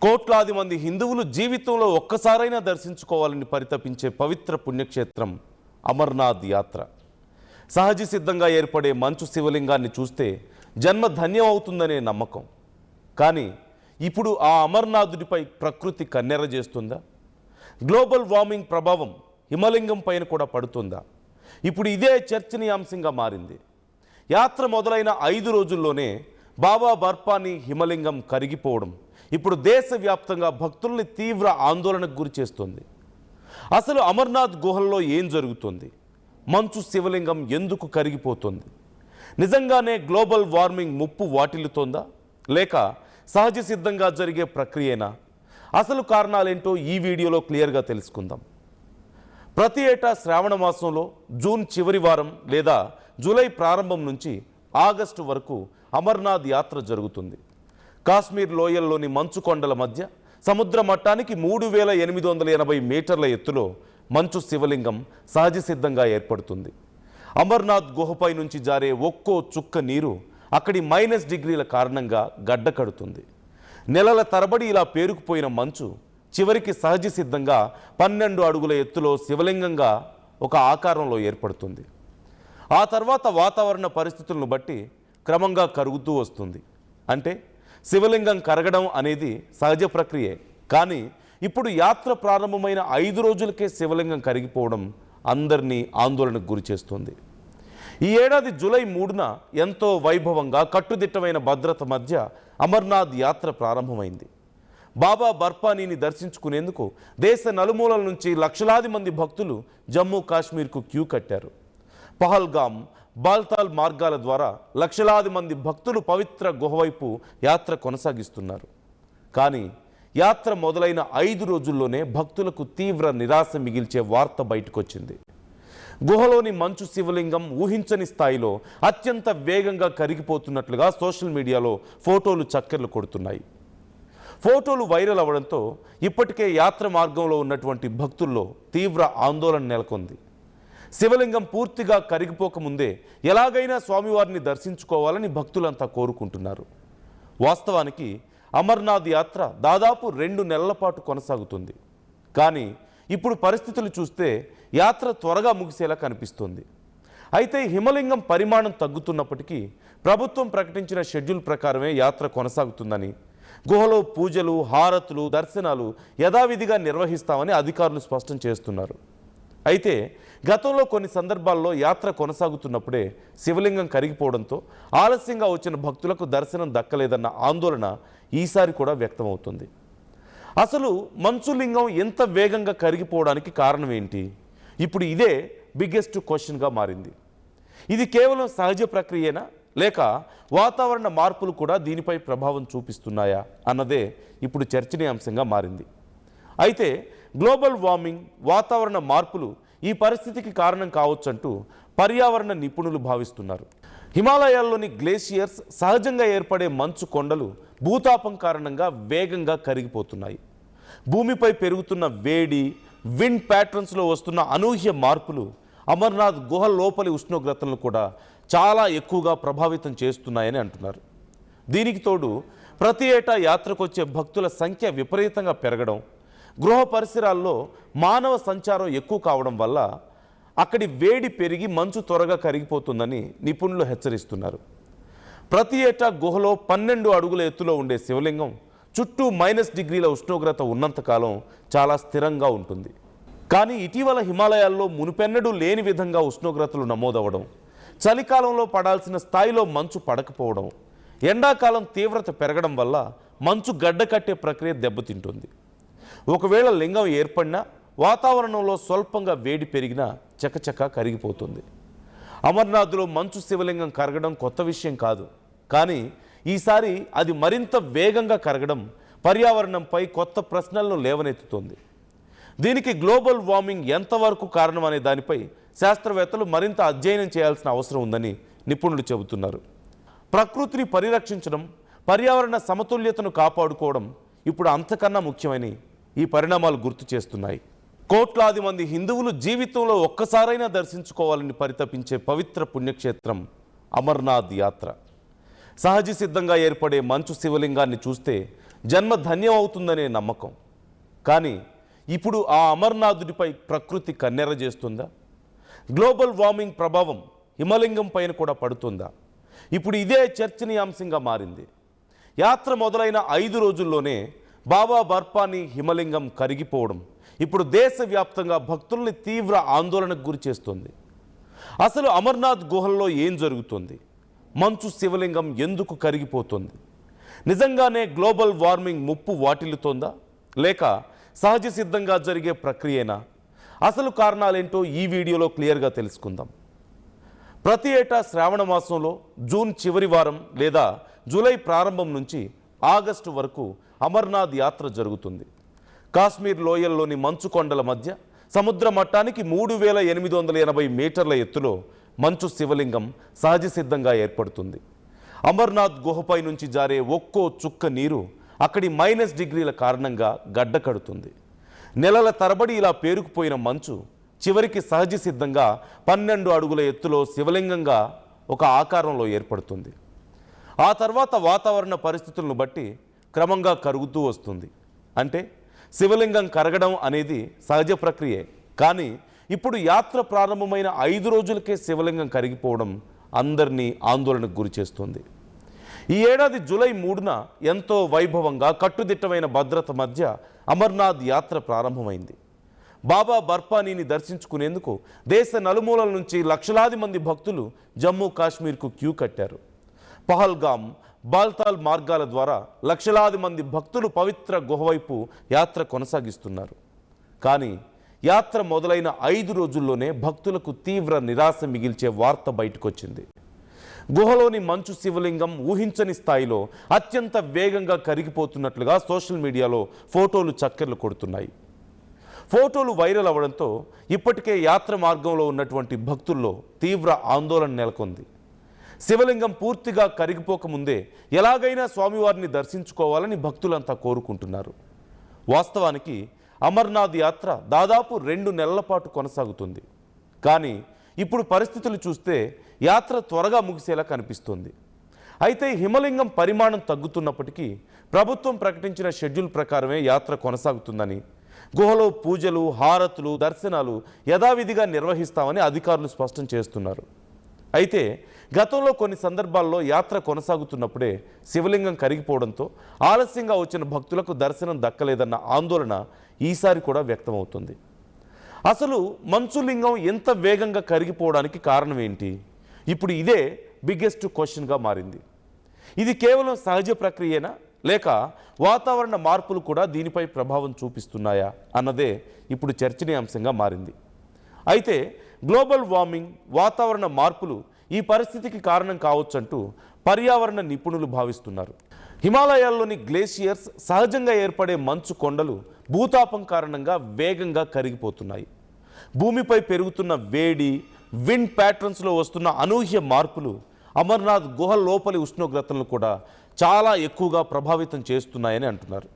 కోట్లాది మంది హిందువులు జీవితంలో ఒక్కసారైనా దర్శించుకోవాలని పరితపించే పవిత్ర పుణ్యక్షేత్రం అమర్నాథ్ యాత్ర. సహజ సిద్ధంగా ఏర్పడే మంచు శివలింగాన్ని చూస్తే జన్మ ధన్యం అవుతుందనే నమ్మకం. కానీ ఇప్పుడు ఆ అమర్నాథుడిపై ప్రకృతి కన్నెర చేస్తుందా? గ్లోబల్ వార్మింగ్ ప్రభావం హిమలింగం పైన కూడా పడుతుందా? ఇప్పుడు ఇదే చర్చనీయాంశంగా మారింది. యాత్ర మొదలైన 5 రోజుల్లోనే బాబా బర్పాని హిమలింగం కరిగిపోవడం ఇప్పుడు దేశవ్యాప్తంగా భక్తుల్ని తీవ్ర ఆందోళనకు గురి చేస్తుంది. అసలు అమర్నాథ్ గుహల్లో ఏం జరుగుతుంది? మంచు శివలింగం ఎందుకు కరిగిపోతుంది? నిజంగానే గ్లోబల్ వార్మింగ్ ముప్పు వాటిల్లుతోందా, లేక సహజ సిద్ధంగా జరిగే ప్రక్రియనా? అసలు కారణాలేంటో ఈ వీడియోలో క్లియర్గా తెలుసుకుందాం. ప్రతి ఏటా శ్రావణ మాసంలో జూన్ చివరి వారం లేదా జూలై ప్రారంభం నుంచి ఆగస్టు వరకు అమర్నాథ్ యాత్ర జరుగుతుంది. కాశ్మీర్ లోయల్లోని మంచు కొండల మధ్య సముద్ర మట్టానికి 3880 మీటర్ల ఎత్తులో మంచు శివలింగం సహజ సిద్ధంగా ఏర్పడుతుంది. అమర్నాథ్ గుహపై నుంచి జారే ఒక్కో చుక్క నీరు అక్కడి -డిగ్రీల కారణంగా గడ్డ కడుతుంది. నెలల తరబడి ఇలా పేరుకుపోయిన మంచు చివరికి సహజ సిద్ధంగా 12 అడుగుల ఎత్తులో శివలింగంగా ఒక ఆకారంలో ఏర్పడుతుంది. ఆ తర్వాత వాతావరణ పరిస్థితులను బట్టి క్రమంగా కరుగుతూ వస్తుంది. అంటే శివలింగం కరగడం అనేది సహజ ప్రక్రియే. కానీ ఇప్పుడు యాత్ర ప్రారంభమైన 5 రోజులకే శివలింగం కరిగిపోవడం అందరినీ ఆందోళనకు గురి చేస్తుంది. ఈ ఏడాది జూలై 3న ఎంతో వైభవంగా కట్టుదిట్టమైన భద్రత మధ్య అమర్నాథ్ యాత్ర ప్రారంభమైంది. బాబా బర్పానీని దర్శించుకునేందుకు దేశ నలుమూలల నుంచి లక్షలాది మంది భక్తులు జమ్మూ కాశ్మీర్కు క్యూ కట్టారు. పహల్గామ్, బాల్తాల్ మార్గాల ద్వారా లక్షలాది మంది భక్తులు పవిత్ర గుహవైపు యాత్ర కొనసాగిస్తున్నారు. కానీ యాత్ర మొదలైన 5 రోజుల్లోనే భక్తులకు తీవ్ర నిరాశ మిగిల్చే వార్త బయటకొచ్చింది. గుహలోని మంచు శివలింగం ఊహించని స్థాయిలో అత్యంత వేగంగా కరిగిపోతున్నట్లుగా సోషల్ మీడియాలో ఫోటోలు చక్కర్లు కొడుతున్నాయి. ఫోటోలు వైరల్ అవ్వడంతో ఇప్పటికే యాత్ర మార్గంలో ఉన్నటువంటి భక్తుల్లో తీవ్ర ఆందోళన నెలకొంది. శివలింగం పూర్తిగా కరిగిపోకముందే ఎలాగైనా స్వామివారిని దర్శించుకోవాలని భక్తులంతా కోరుకుంటున్నారు. వాస్తవానికి అమర్నాథ్ యాత్ర దాదాపు 2 నెలల పాటు కొనసాగుతుంది. కానీ ఇప్పుడు పరిస్థితులు చూస్తే యాత్ర త్వరగా ముగిసేలా కనిపిస్తుంది. అయితే హిమలింగం పరిమాణం తగ్గుతున్నప్పటికీ ప్రభుత్వం ప్రకటించిన షెడ్యూల్ ప్రకారమే యాత్ర కొనసాగుతుందని, గుహలో పూజలు, హారతులు, దర్శనాలు యథావిధిగా నిర్వహిస్తామని అధికారులు స్పష్టం చేస్తున్నారు. అయితే గతంలో కొన్ని సందర్భాల్లో యాత్ర కొనసాగుతున్నప్పుడే శివలింగం కరిగిపోవడంతో ఆలస్యంగా వచ్చిన భక్తులకు దర్శనం దక్కలేదన్న ఆందోళన ఈసారి కూడా వ్యక్తమవుతుంది. అసలు మంచులింగం ఎంత వేగంగా కరిగిపోవడానికి కారణం ఏంటి? ఇప్పుడు ఇదే బిగ్గెస్ట్ క్వశ్చన్గా మారింది. ఇది కేవలం సహజ ప్రక్రియనా, లేక వాతావరణ మార్పులు కూడా దీనిపై ప్రభావం చూపిస్తున్నాయా అన్నదే ఇప్పుడు చర్చనీయాంశంగా మారింది. అయితే గ్లోబల్ వార్మింగ్, వాతావరణ మార్పులు ఈ పరిస్థితికి కారణం కావచ్చంటూ పర్యావరణ నిపుణులు భావిస్తున్నారు. హిమాలయాల్లోని గ్లేషియర్స్, సహజంగా ఏర్పడే మంచు కొండలు భూతాపం కారణంగా వేగంగా కరిగిపోతున్నాయి. భూమిపై పెరుగుతున్న వేడి, విండ్ ప్యాటర్న్స్లో వస్తున్న అనూహ్య మార్పులు అమర్నాథ్ గుహ లోపలి ఉష్ణోగ్రతలను కూడా చాలా ఎక్కువగా ప్రభావితం చేస్తున్నాయని అంటున్నారు. దీనికి తోడు ప్రతి ఏటా యాత్రకొచ్చే భక్తుల సంఖ్య విపరీతంగా పెరగడం, గృహ పరిసరాల్లో మానవ సంచారం ఎక్కువ కావడం వల్ల అక్కడి వేడి పెరిగి మంచు త్వరగా కరిగిపోతుందని నిపుణులు హెచ్చరిస్తున్నారు. ప్రతి ఏటా గుహలో 12 అడుగుల ఎత్తులో ఉండే శివలింగం చుట్టూ -డిగ్రీల ఉష్ణోగ్రత ఉన్నంతకాలం చాలా స్థిరంగా ఉంటుంది. కానీ ఇటీవల హిమాలయాల్లో మునుపెన్నడూ లేని విధంగా ఉష్ణోగ్రతలు నమోదవడం, చలికాలంలో పడాల్సిన స్థాయిలో మంచు పడకపోవడం, ఎండాకాలం తీవ్రత పెరగడం వల్ల మంచు గడ్డ కట్టే ప్రక్రియ దెబ్బతింటుంది. ఒకవేళ లింగం ఏర్పడినా వాతావరణంలో స్వల్పంగా వేడి పెరిగినా చకచక కరిగిపోతుంది. అమర్నాథ్లో మంచు శివలింగం కరగడం కొత్త విషయం కాదు. కానీ ఈసారి అది మరింత వేగంగా కరగడం పర్యావరణంపై కొత్త ప్రశ్నలను లేవనెత్తుతోంది. దీనికి గ్లోబల్ వార్మింగ్ ఎంతవరకు కారణం అనే దానిపై శాస్త్రవేత్తలు మరింత అధ్యయనం చేయాల్సిన అవసరం ఉందని నిపుణులు చెబుతున్నారు. ప్రకృతిని పరిరక్షించడం, పర్యావరణ సమతుల్యతను కాపాడుకోవడం ఇప్పుడు అంతకన్నా ముఖ్యమని ఈ పరిణామాలు గుర్తు చేస్తున్నాయి. కోట్లాది మంది హిందువులు జీవితంలో ఒక్కసారైనా దర్శించుకోవాలని పరితపించే పవిత్ర పుణ్యక్షేత్రం అమర్నాథ్ యాత్ర. సహజ సిద్ధంగా ఏర్పడే మంచు శివలింగాన్ని చూస్తే జన్మ ధన్యం అవుతుందనే నమ్మకం. కానీ ఇప్పుడు ఆ అమర్నాథుడిపై ప్రకృతి కన్నెర చేస్తుందా? గ్లోబల్ వార్మింగ్ ప్రభావం హిమలింగం పైన కూడా పడుతుందా? ఇప్పుడు ఇదే చర్చనీయాంశంగా మారింది. యాత్ర మొదలైన 5 రోజుల్లోనే బాబా బర్ఫానీ హిమలింగం కరిగిపోవడం ఇప్పుడు దేశవ్యాప్తంగా భక్తుల్ని తీవ్ర ఆందోళనకు గురి చేస్తుంది. అసలు అమర్నాథ్ గుహల్లో ఏం జరుగుతుంది? మంచు శివలింగం ఎందుకు కరిగిపోతుంది? నిజంగానే గ్లోబల్ వార్మింగ్ ముప్పు వాటిల్లుతోందా, లేక సహజ సిద్ధంగా జరిగే ప్రక్రియనా? అసలు కారణాలేంటో ఈ వీడియోలో క్లియర్గా తెలుసుకుందాం. ప్రతి ఏటా శ్రావణ మాసంలో జూన్ చివరి వారం లేదా జూలై ప్రారంభం నుంచి ఆగస్టు వరకు అమర్నాథ్ యాత్ర జరుగుతుంది. కాశ్మీర్ లోయల్లోని మంచు కొండల మధ్య సముద్ర మట్టానికి 3880 మీటర్ల ఎత్తులో మంచు శివలింగం సహజ సిద్ధంగా ఏర్పడుతుంది. అమర్నాథ్ గుహపై నుంచి జారే ఒక్కో చుక్క నీరు అక్కడి -డిగ్రీల కారణంగా గడ్డ కడుతుంది. నెలల తరబడి ఇలా పేరుకుపోయిన మంచు చివరికి సహజ సిద్ధంగా 12 అడుగుల ఎత్తులో శివలింగంగా ఒక ఆకారంలో ఏర్పడుతుంది. ఆ తర్వాత వాతావరణ పరిస్థితులను బట్టి క్రమంగా కరుగుతూ వస్తుంది. అంటే శివలింగం కరగడం అనేది సహజ ప్రక్రియే. కానీ ఇప్పుడు యాత్ర ప్రారంభమైన 5 రోజులకే శివలింగం కరిగిపోవడం అందరినీ ఆందోళనకు గురి చేస్తుంది. ఈ ఏడాది జూలై 3న ఎంతో వైభవంగా కట్టుదిట్టమైన భద్రత మధ్య అమర్నాథ్ యాత్ర ప్రారంభమైంది. బాబా బర్ఫానీని దర్శించుకునేందుకు దేశ నలుమూలల నుంచి లక్షలాది మంది భక్తులు జమ్మూ కాశ్మీర్కు క్యూ కట్టారు. పహల్గామ్, బాల్తాల్ మార్గాల ద్వారా లక్షలాది మంది భక్తులు పవిత్ర గుహవైపు యాత్ర కొనసాగిస్తున్నారు. కానీ యాత్ర మొదలైన 5 రోజుల్లోనే భక్తులకు తీవ్ర నిరాశ మిగిల్చే వార్త బయటకొచ్చింది. గుహలోని మంచు శివలింగం ఊహించని స్థాయిలో అత్యంత వేగంగా కరిగిపోతున్నట్లుగా సోషల్ మీడియాలో ఫోటోలు చక్కర్లు కొడుతున్నాయి. ఫోటోలు వైరల్ అవ్వడంతో ఇప్పటికే యాత్ర మార్గంలో ఉన్నటువంటి భక్తుల్లో తీవ్ర ఆందోళన నెలకొంది. శివలింగం పూర్తిగా కరిగిపోకముందే ఎలాగైనా స్వామివారిని దర్శించుకోవాలని భక్తులంతా కోరుకుంటున్నారు. వాస్తవానికి అమర్నాథ్ యాత్ర దాదాపు 2 నెలల పాటు కొనసాగుతుంది. కానీ ఇప్పుడు పరిస్థితులు చూస్తే యాత్ర త్వరగా ముగిసేలా కనిపిస్తుంది. అయితే హిమలింగం పరిమాణం తగ్గుతున్నప్పటికీ ప్రభుత్వం ప్రకటించిన షెడ్యూల్ ప్రకారమే యాత్ర కొనసాగుతుందని, గుహలో పూజలు, హారతులు, దర్శనాలు యథావిధిగా నిర్వహిస్తామని అధికారులు స్పష్టం చేస్తున్నారు. అయితే గతంలో కొన్ని సందర్భాల్లో యాత్ర కొనసాగుతున్నప్పుడే శివలింగం కరిగిపోవడంతో ఆలస్యంగా వచ్చిన భక్తులకు దర్శనం దక్కలేదన్న ఆందోళన ఈసారి కూడా వ్యక్తమవుతుంది. అసలు మంచులింగం ఎంత వేగంగా కరిగిపోవడానికి కారణం ఏంటి? ఇప్పుడు ఇదే బిగ్గెస్ట్ క్వశ్చన్గా మారింది. ఇది కేవలం సహజ ప్రక్రియనా, లేక వాతావరణ మార్పులు కూడా దీనిపై ప్రభావం చూపిస్తున్నాయా అన్నదే ఇప్పుడు చర్చనీయాంశంగా మారింది. అయితే గ్లోబల్ వార్మింగ్, వాతావరణ మార్పులు ఈ పరిస్థితికి కారణం కావచ్చంటూ పర్యావరణ నిపుణులు భావిస్తున్నారు. హిమాలయాల్లోని గ్లేషియర్స్, సహజంగా ఏర్పడే మంచు కొండలు భూతాపం కారణంగా వేగంగా కరిగిపోతున్నాయి. భూమిపై పెరుగుతున్న వేడి, విండ్ ప్యాటర్న్స్లో వస్తున్న అనూహ్య మార్పులు అమర్నాథ్ గుహ లోపలి ఉష్ణోగ్రతలను కూడా చాలా ఎక్కువగా ప్రభావితం చేస్తున్నాయని అంటున్నారు.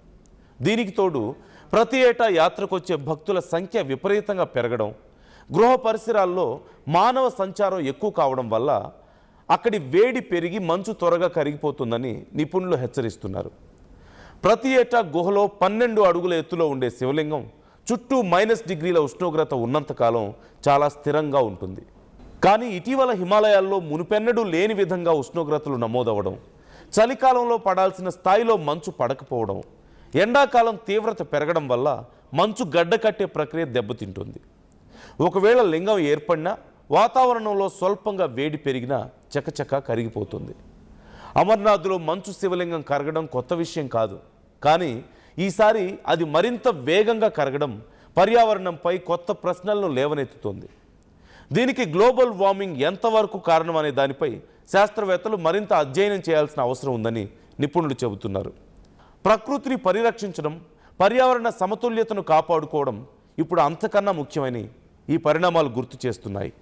దీనికి తోడు ప్రతి ఏటా యాత్రకొచ్చే భక్తుల సంఖ్య విపరీతంగా పెరగడం, గృహ పరిసరాల్లో మానవ సంచారం ఎక్కువ కావడం వల్ల అక్కడి వేడి పెరిగి మంచు త్వరగా కరిగిపోతుందని నిపుణులు హెచ్చరిస్తున్నారు. ప్రతి ఏటా గుహలో 12 అడుగుల ఎత్తులో ఉండే శివలింగం చుట్టూ -డిగ్రీల ఉష్ణోగ్రత ఉన్నంతకాలం చాలా స్థిరంగా ఉంటుంది. కానీ ఇటీవల హిమాలయాల్లో మునుపెన్నడూ లేని విధంగా ఉష్ణోగ్రతలు నమోదవడం, చలికాలంలో పడాల్సిన స్థాయిలో మంచు పడకపోవడం, ఎండాకాలం తీవ్రత పెరగడం వల్ల మంచు గడ్డ కట్టే ప్రక్రియ దెబ్బతింటుంది. ఒకవేళ లింగం ఏర్పడినా వాతావరణంలో స్వల్పంగా వేడి పెరిగినా చకచకా కరిగిపోతుంది. అమర్నాథ్లో మంచు శివలింగం కరగడం కొత్త విషయం కాదు. కానీ ఈసారి అది మరింత వేగంగా కరగడం పర్యావరణంపై కొత్త ప్రశ్నలను లేవనెత్తుతోంది. దీనికి గ్లోబల్ వార్మింగ్ ఎంతవరకు కారణం అనే దానిపై శాస్త్రవేత్తలు మరింత అధ్యయనం చేయాల్సిన అవసరం ఉందని నిపుణులు చెబుతున్నారు. ప్రకృతిని పరిరక్షించడం, పర్యావరణ సమతుల్యతను కాపాడుకోవడం ఇప్పుడు అంతకన్నా ముఖ్యమని ఈ పరిణామాలు గుర్తు చేస్తున్నాయి.